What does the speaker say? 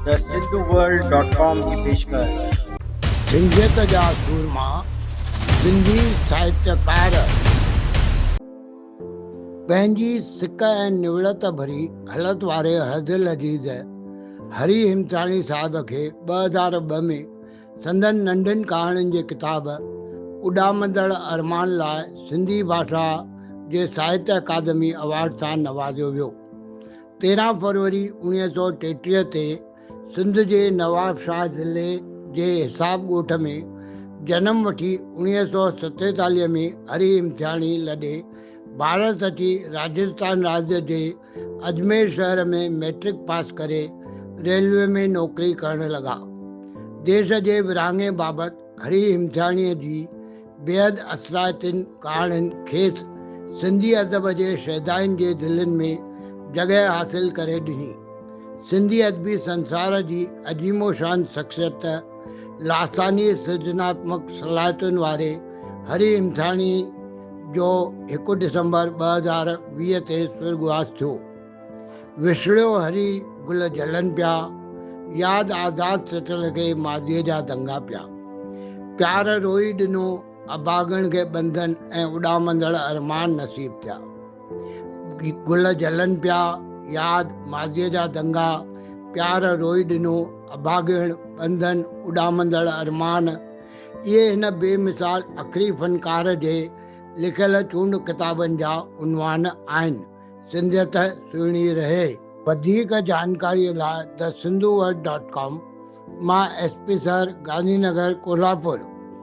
The सिंधुवर्ल्ड.com की पेशकश। सिंधियत जा सूरमा सिंधी साहित्यकार पंहिंजी सिक ऐं निवड़त भरी हलत वारे हदिल अजीज़ हरी हिमथाणी साहिब खे 2002 में संदन नंढनि कहाणियुनि जे किताब उॾामंदड़ अरमान लाइ सिंधी भाषा जे साहित्य अकादमी अवार्ड सां नवाज़ियो वियो। 13 फरवरी 1933 ते सिंध जे नवाब शाह ज़िले जे हिसाब ॻोठ में जनम वठी 1947 में हरी हिमथाणी लॾे भारत अची राजस्थान राज्य जे अजमेर शहर में मैट्रिक पास करे रेलवे में नौकरी करण लॻा। देश जे विरहाङे बाबति हरी हिमथाणीअ जी बेहद असराइतिन कहाणियुनि खेसि सिंधी अदब जे शहदाइनि जे दिलनि में जॻह हासिल करे ॾिनी। सिंधी अदबी संसार जी अजीमो शान शख्सियत लासानी सृजनात्मक सलाहियतुनि वारे हरी हिमथाणी जो 1 दिसंबर 2020 ते स्वर्गवास थियो। विछड़ियो हरी गुल जलन पिया, याद आज़ाद सटल खे माज़ीअ जा दंगा पिया। प्यार रोई ॾिनो अभागण खे बंधन ऐं उॾामंदड़ अरमान नसीब थिया। गुल जलन पिया, याद माज़ीअ जा दंगा, प्यार रोई ॾिनो अभागण बंधन उॾामंदड़ अरमान, इहे हिन बेमिसाल अखरी फ़नकार जे लिखियल चूंड किताबनि जा उनवान आहिनि। सिंधियत सुहिणी रहे। वधीक जानकारीअ लाइ द सिंधुवर्ल्ड.com। मां SP सर, गांधीनगर, कोल्हापुर।